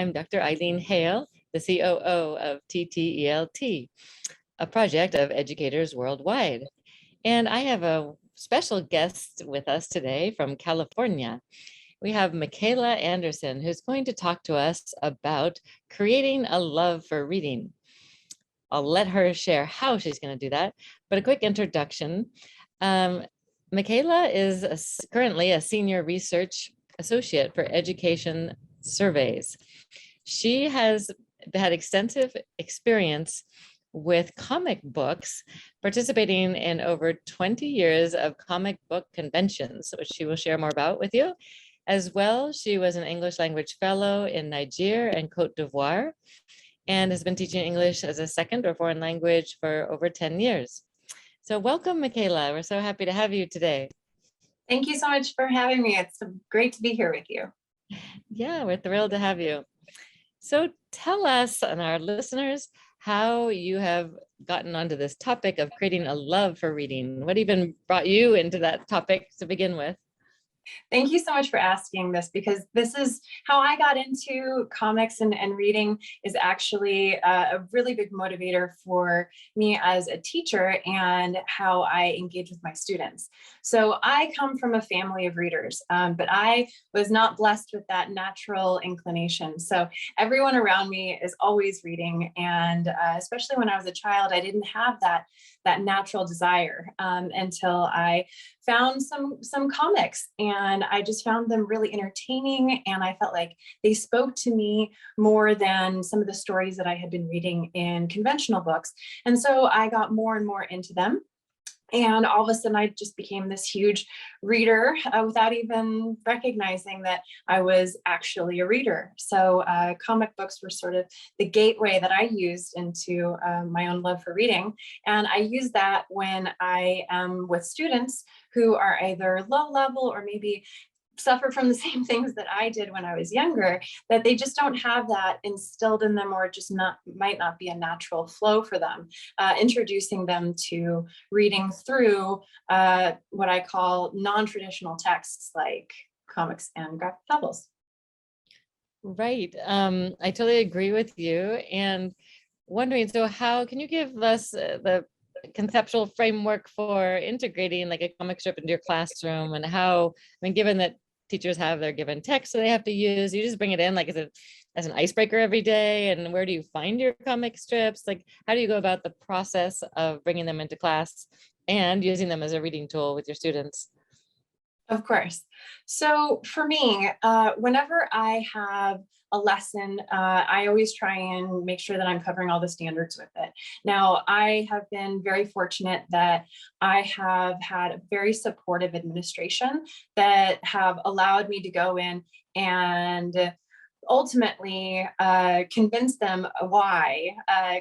I'm Dr. Eileen Hale, the COO of TTELT, a project of educators worldwide. And I have a special guest with us today from California. We have Makaela Anderson, who's going to talk to us about creating a love for reading. I'll let her share how she's going to do that, but a quick introduction. Makaela is currently a senior research associate for education surveys. She has had extensive experience with comic books, participating in over 20 years of comic book conventions, which she will share more about with you. As well, she was an English language fellow in Niger and Cote d'Ivoire, and has been teaching English as a second or foreign language for over 10 years. So welcome, Makaela. We're so happy to have you today. Thank you so much for having me. It's great to be here with you. Yeah, we're thrilled to have you. So tell us and our listeners how you have gotten onto this topic of creating a love for reading. What even brought you into that topic to begin with? Thank you so much for asking this, because this is how I got into comics and reading is actually a really big motivator for me as a teacher and how I engage with my students. So I come from a family of readers, but I was not blessed with that natural inclination. So everyone around me is always reading. And especially when I was a child, I didn't have that natural desire until I found some comics, and I just found them really entertaining, and I felt like they spoke to me more than some of the stories that I had been reading in conventional books. And so I got more and more into them. And all of a sudden, I just became this huge reader without even recognizing that I was actually a reader. So comic books were sort of the gateway that I used into my own love for reading. And I use that when I am with students who are either low level or maybe suffer from the same things that I did when I was younger, that they just don't have that instilled in them, or just might not be a natural flow for them. Introducing them to reading through what I call non-traditional texts like comics and graphic novels. Right. I totally agree with you. And wondering, so how can you give us the conceptual framework for integrating like a comic strip into your classroom, and how, I mean, given that teachers have their given text so they have to use, you just bring it in like as an icebreaker every day? And where do you find your comic strips? Like, how do you go about the process of bringing them into class and using them as a reading tool with your students? Of course. So for me, whenever I have a lesson, I always try and make sure that I'm covering all the standards with it. Now, I have been very fortunate that I have had a very supportive administration that have allowed me to go in and ultimately convince them why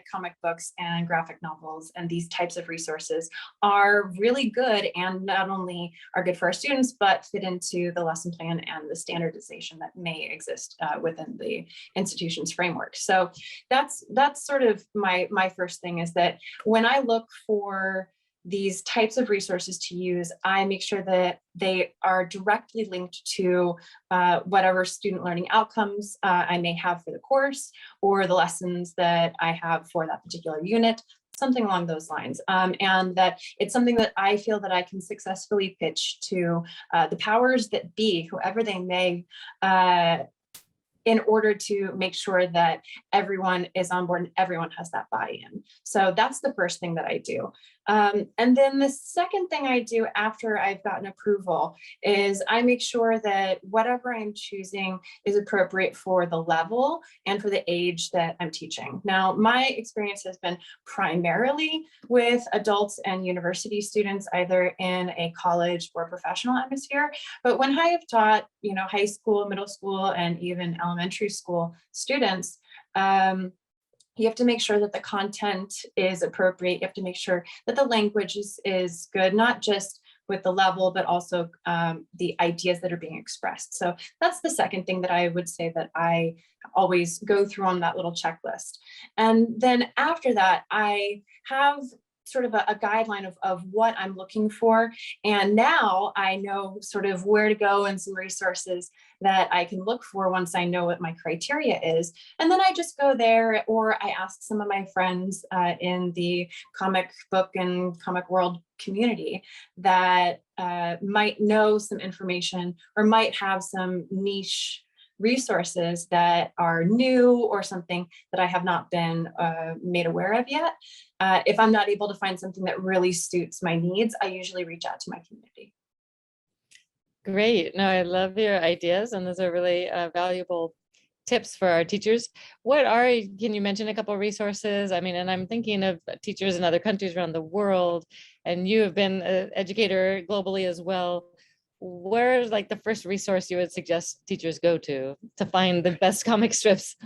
comic books and graphic novels and these types of resources are really good, and not only are good for our students, but fit into the lesson plan and the standardization that may exist within the institution's framework. So that's sort of my first thing, is that when I look for these types of resources to use, I make sure that they are directly linked to whatever student learning outcomes I may have for the course, or the lessons that I have for that particular unit, something along those lines. And that it's something that I feel that I can successfully pitch to the powers that be, whoever they may, in order to make sure that everyone is on board and everyone has that buy-in. So that's the first thing that I do. And then the second thing I do after I've gotten approval is I make sure that whatever I'm choosing is appropriate for the level and for the age that I'm teaching. Now, my experience has been primarily with adults and university students, either in a college or professional atmosphere. But when I have taught, high school, middle school, and even elementary school students, you have to make sure that the content is appropriate. You have to make sure that the language is good, not just with the level, but also the ideas that are being expressed. So that's the second thing that I would say that I always go through on that little checklist. And then after that, I have sort of a guideline of what I'm looking for. And now I know sort of where to go and some resources that I can look for once I know what my criteria is. And then I just go there, or I ask some of my friends in the comic book and comic world community that might know some information or might have some niche resources that are new or something that I have not been made aware of yet. If I'm not able to find something that really suits my needs, I usually reach out to my community. Great. No, I love your ideas, and those are really valuable tips for our teachers. Can you mention a couple of resources? I mean, and I'm thinking of teachers in other countries around the world, and you have been an educator globally as well. Where's like the first resource you would suggest teachers go to find the best comic strips?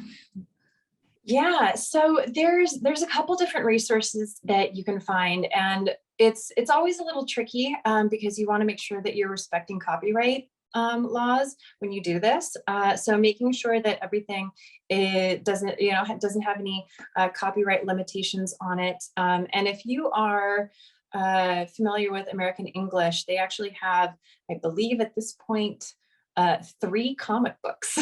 Yeah, so there's a couple different resources that you can find, and it's always a little tricky because you want to make sure that you're respecting copyright laws when you do this. So making sure that everything doesn't have any copyright limitations on it. And if you are familiar with American English, they actually have, I believe at this point, 3 comic books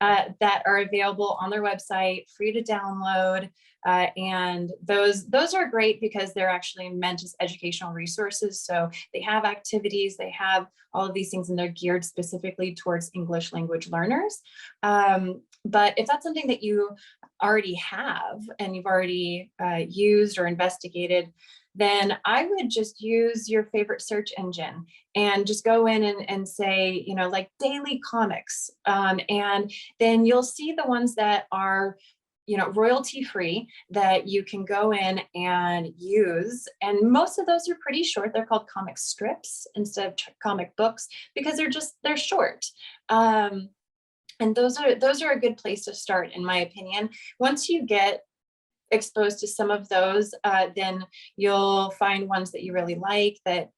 that are available on their website, free to download. And those are great because they're actually meant as educational resources. So they have activities, they have all of these things, and they're geared specifically towards English language learners. But if that's something that you already have and you've already used or investigated, then I would just use your favorite search engine and just go in and say, like daily comics. And then you'll see the ones that are, royalty free that you can go in and use. And most of those are pretty short. They're called comic strips instead of comic books because they're short. And those are a good place to start, in my opinion. Once you get exposed to some of those, then you'll find ones that you really like that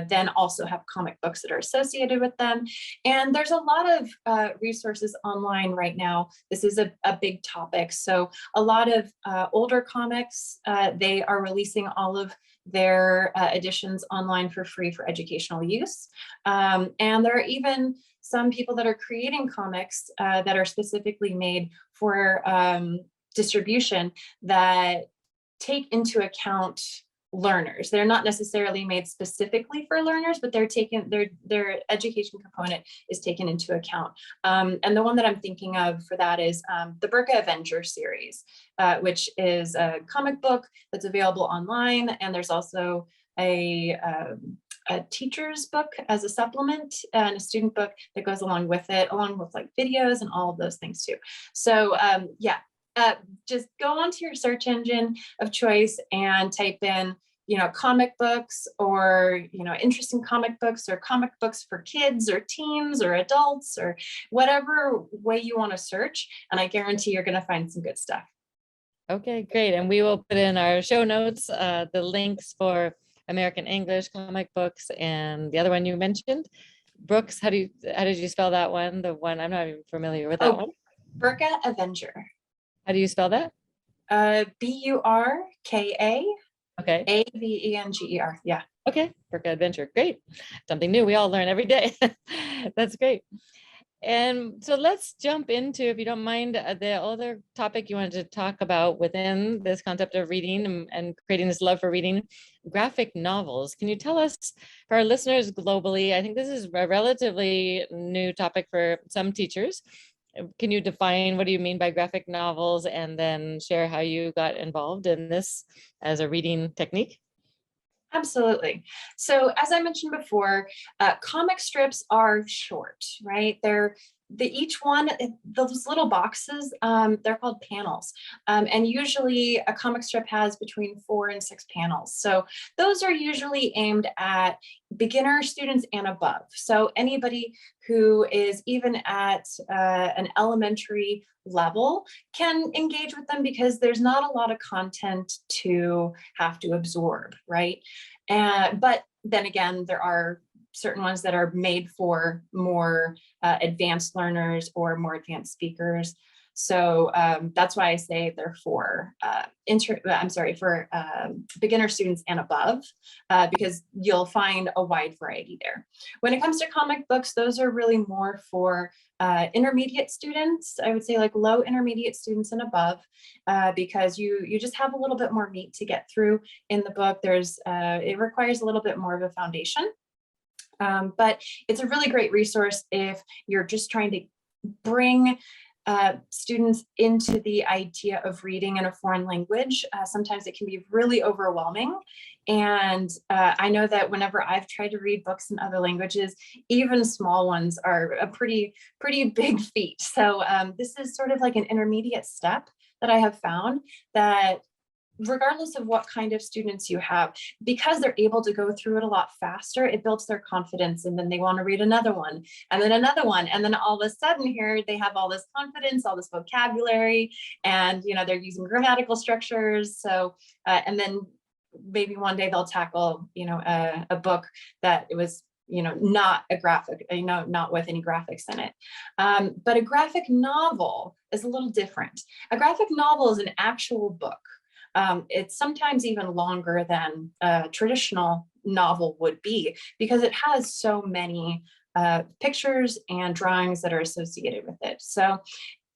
then also have comic books that are associated with them. And there's a lot of resources online right now. This is a big topic. So a lot of older comics, they are releasing all of their editions online for free for educational use. And there are even some people that are creating comics that are specifically made for distribution that take into account learners. They're not necessarily made specifically for learners, but their education component is taken into account. And the one that I'm thinking of for that is the Burka Avenger series, which is a comic book that's available online. And there's also a teacher's book as a supplement and a student book that goes along with it, along with like videos and all of those things too. So yeah, just go onto your search engine of choice and type in, comic books or, interesting comic books or comic books for kids or teens or adults or whatever way you want to search. And I guarantee you're going to find some good stuff. Okay, great. And we will put in our show notes the links for American English comic books and the other one you mentioned. Brooks, how did you spell that one? The one I'm not even familiar with that one. Burka Avenger. How do you spell that? Burka Okay. Avenger. Yeah. Okay. Burka Adventure. Great. Something new we all learn every day. That's great. And so let's jump into, if you don't mind, the other topic you wanted to talk about within this concept of reading and creating this love for reading, graphic novels. Can you tell us, for our listeners globally, I think this is a relatively new topic for some teachers. Can you define what do you mean by graphic novels and then share how you got involved in this as a reading technique? Absolutely. So as I mentioned before, comic strips are short, right? Each one, those little boxes, they're called panels. And usually a comic strip has between 4 and 6 panels. So those are usually aimed at beginner students and above. So anybody who is even at an elementary level can engage with them because there's not a lot of content to have to absorb, right? But then again, there are certain ones that are made for more advanced learners or more advanced speakers. So that's why I say they're for beginner students and above, because you'll find a wide variety there. When it comes to comic books, those are really more for intermediate students. I would say like low intermediate students and above, because you just have a little bit more meat to get through in the book. It requires a little bit more of a foundation. But it's a really great resource if you're just trying to bring students into the idea of reading in a foreign language. Sometimes it can be really overwhelming. And I know that whenever I've tried to read books in other languages, even small ones are a pretty big feat. So this is sort of like an intermediate step that I have found that regardless of what kind of students you have, because they're able to go through it a lot faster, it builds their confidence, and then they want to read another one and then another one. And then all of a sudden here, they have all this confidence, all this vocabulary, and they're using grammatical structures. So, and then maybe one day they'll tackle, a book that it was, not a graphic, not with any graphics in it. But a graphic novel is a little different. A graphic novel is an actual book. It's sometimes even longer than a traditional novel would be because it has so many pictures and drawings that are associated with it. So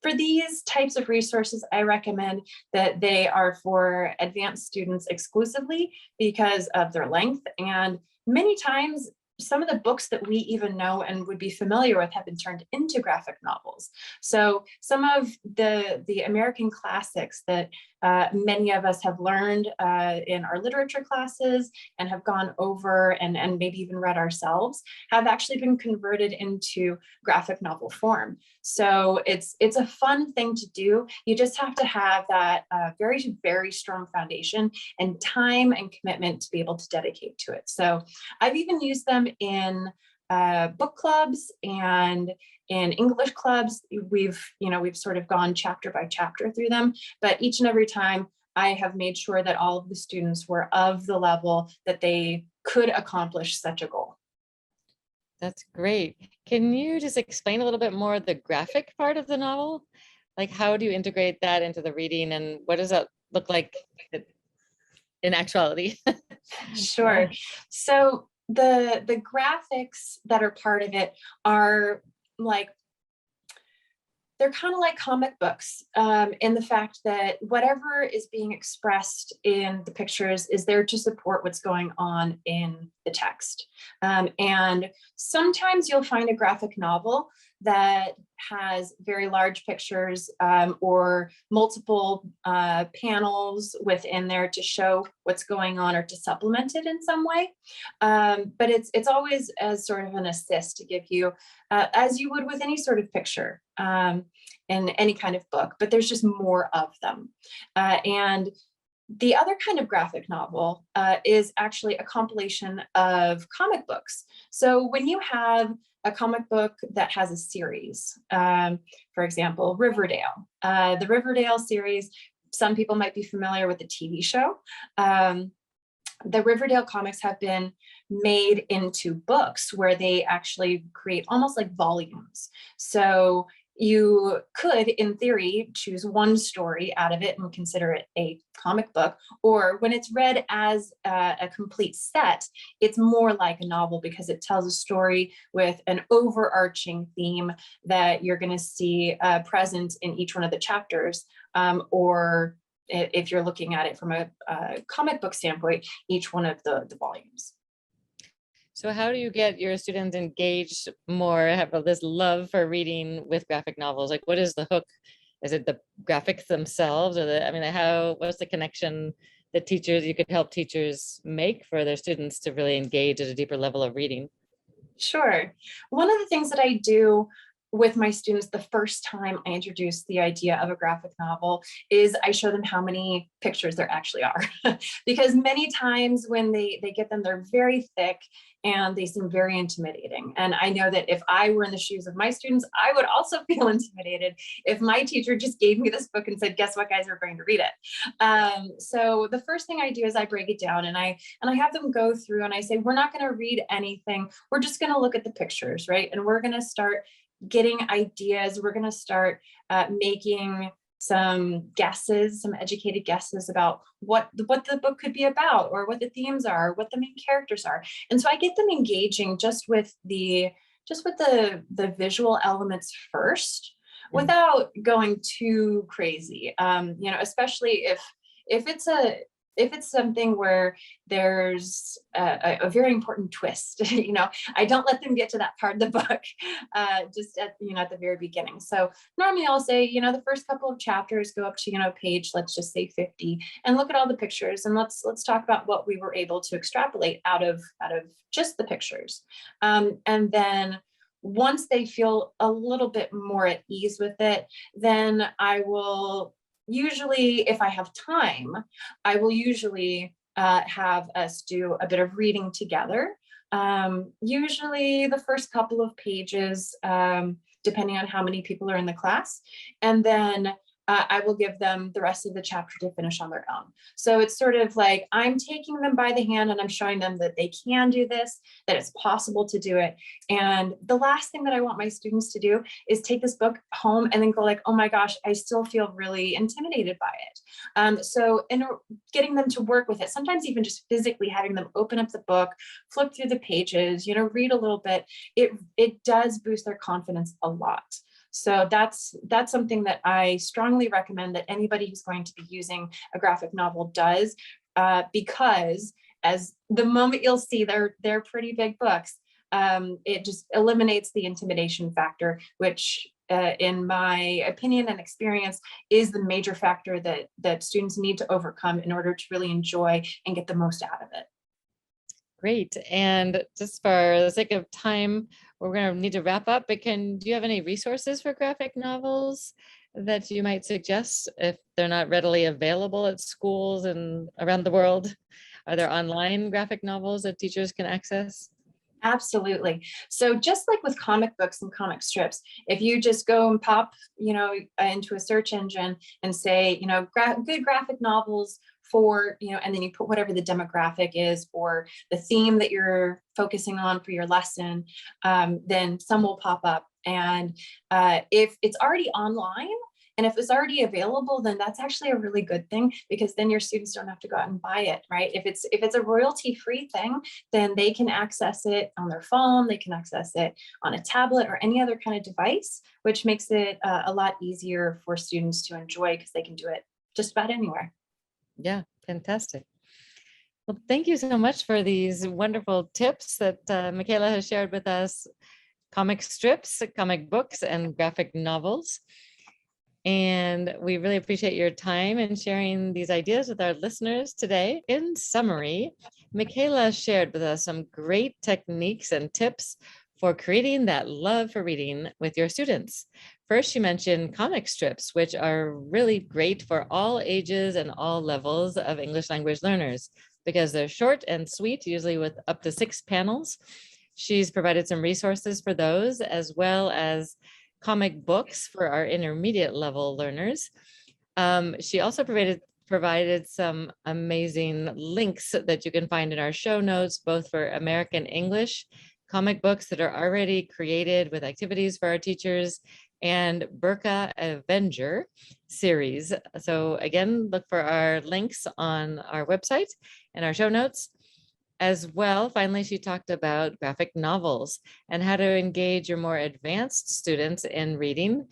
for these types of resources, I recommend that they are for advanced students exclusively because of their length. And many times, some of the books that we even know and would be familiar with have been turned into graphic novels. So some of the American classics that many of us have learned in our literature classes and have gone over and maybe even read ourselves have actually been converted into graphic novel form. So it's a fun thing to do. You just have to have that very, very strong foundation and time and commitment to be able to dedicate to it. So I've even used them in book clubs and in English clubs. We've sort of gone chapter by chapter through them, but each and every time I have made sure that all of the students were of the level that they could accomplish such a goal. That's great. Can you just explain a little bit more the graphic part of the novel? Like, how do you integrate that into the reading, and what does that look like in actuality? Sure. So the graphics that are part of it are like, they're kind of like comic books in the fact that whatever is being expressed in the pictures is there to support what's going on in the text. And sometimes you'll find a graphic novel that has very large pictures or multiple panels within there to show what's going on or to supplement it in some way. But it's always as sort of an assist to give you, as you would with any sort of picture in any kind of book, but there's just more of them. And the other kind of graphic novel is actually a compilation of comic books. So when you have a comic book that has a series, for example, Riverdale, the Riverdale series, some people might be familiar with the TV show. The Riverdale comics have been made into books where they actually create almost like volumes. So you could, in theory, choose one story out of it and consider it a comic book, or when it's read as a complete set, it's more like a novel because it tells a story with an overarching theme that you're going to see present in each one of the chapters, or if you're looking at it from a comic book standpoint, each one of the volumes. So how do you get your students engaged more, have this love for reading with graphic novels? Like, what is the hook? Is it the graphics themselves, or what's the connection that you could help teachers make for their students to really engage at a deeper level of reading? Sure. One of the things that I do with my students the first time I introduce the idea of a graphic novel is I show them how many pictures there actually are. Because many times when they get them, they're very thick and they seem very intimidating. And I know that if I were in the shoes of my students, I would also feel intimidated if my teacher just gave me this book and said, guess what, guys, we're going to read it. So the first thing I do is I break it down and I have them go through and I say, we're not going to read anything. We're just going to look at the pictures, right? And we're going to start getting ideas. We're going to start making some guesses, some educated guesses about what the book could be about, or what the themes are, what the main characters are. And so I get them engaging just with the visual elements first, without going too crazy. You know, especially if it's something where there's a very important twist, you know, I don't let them get to that part of the book just at, you know, at the very beginning. So normally I'll say, you know, the first couple of chapters go up to, you know, page, let's just say 50, and look at all the pictures, and let's talk about what we were able to extrapolate out of just the pictures. And then once they feel a little bit more at ease with it, then I will usually, if I have time, I will usually have us do a bit of reading together. Usually the first couple of pages, depending on how many people are in the class. And then I will give them the rest of the chapter to finish on their own. So it's sort of like I'm taking them by the hand and I'm showing them that they can do this, that it's possible to do it. And the last thing that I want my students to do is take this book home and then go like, oh my gosh, I still feel really intimidated by it. So in getting them to work with it, sometimes even just physically having them open up the book, flip through the pages, you know, read a little bit, it does boost their confidence a lot. So that's something that I strongly recommend that anybody who's going to be using a graphic novel does, because as the moment you'll see they're pretty big books, it just eliminates the intimidation factor, which in my opinion and experience is the major factor that students need to overcome in order to really enjoy and get the most out of it. Great. And just for the sake of time, we're going to need to wrap up, but do you have any resources for graphic novels that you might suggest if they're not readily available at schools and around the world? Are there online graphic novels that teachers can access? Absolutely. So just like with comic books and comic strips, if you just go and pop, you know, into a search engine and say, you know, good graphic novels for, you know, and then you put whatever the demographic is or the theme that you're focusing on for your lesson, then some will pop up. And if it's already online, and if it's already available, then that's actually a really good thing, because then your students don't have to go out and buy it, right? If it's a royalty-free thing, then they can access it on their phone, they can access it on a tablet or any other kind of device, which makes it a lot easier for students to enjoy because they can do it just about anywhere. Yeah, fantastic. Well, thank you so much for these wonderful tips that Makaela has shared with us: comic strips, comic books, and graphic novels. And we really appreciate your time and sharing these ideas with our listeners today. In summary, Makaela shared with us some great techniques and tips for creating that love for reading with your students. First, she mentioned comic strips, which are really great for all ages and all levels of English language learners because they're short and sweet, usually with up to 6 panels. She's provided some resources for those, as well as comic books for our intermediate level learners. She also provided some amazing links that you can find in our show notes, both for American English comic books that are already created with activities for our teachers, and Burka Avenger series. So again, look for our links on our website and our show notes. As well, finally, she talked about graphic novels and how to engage your more advanced students in reading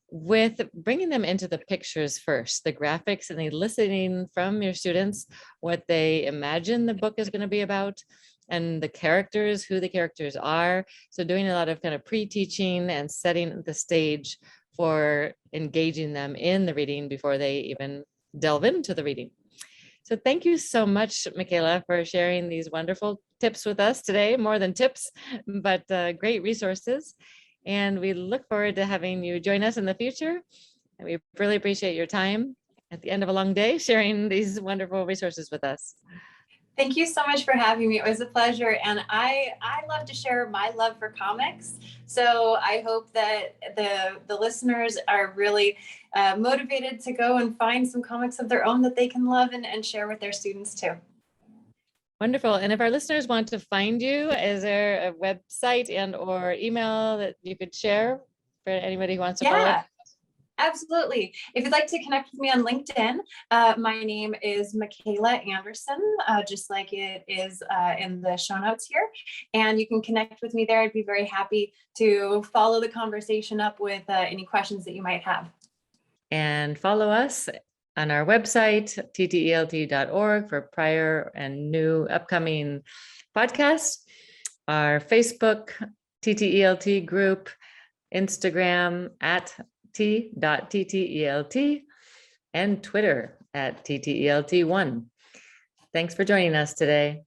with bringing them into the pictures first, the graphics, and eliciting from your students what they imagine the book is going to be about and the characters, who the characters are. So doing a lot of kind of pre-teaching and setting the stage for engaging them in the reading before they even delve into the reading. So thank you so much, Makaela, for sharing these wonderful tips with us today. More than tips, but great resources. And we look forward to having you join us in the future. And we really appreciate your time at the end of a long day, sharing these wonderful resources with us. Thank you so much for having me. It was a pleasure. And I love to share my love for comics. So I hope that the listeners are really motivated to go and find some comics of their own that they can love and share with their students too. Wonderful. And if our listeners want to find you, is there a website and or email that you could share? for anybody who wants to follow? Yeah, absolutely. If you'd like to connect with me on LinkedIn, my name is Makaela Anderson, just like it is in the show notes here. And you can connect with me there. I'd be very happy to follow the conversation up with any questions that you might have. And follow us on our website, ttelt.org, for prior and new upcoming podcasts, our Facebook TTELT group, Instagram at t.ttelt, and Twitter at TTELT1. Thanks for joining us today.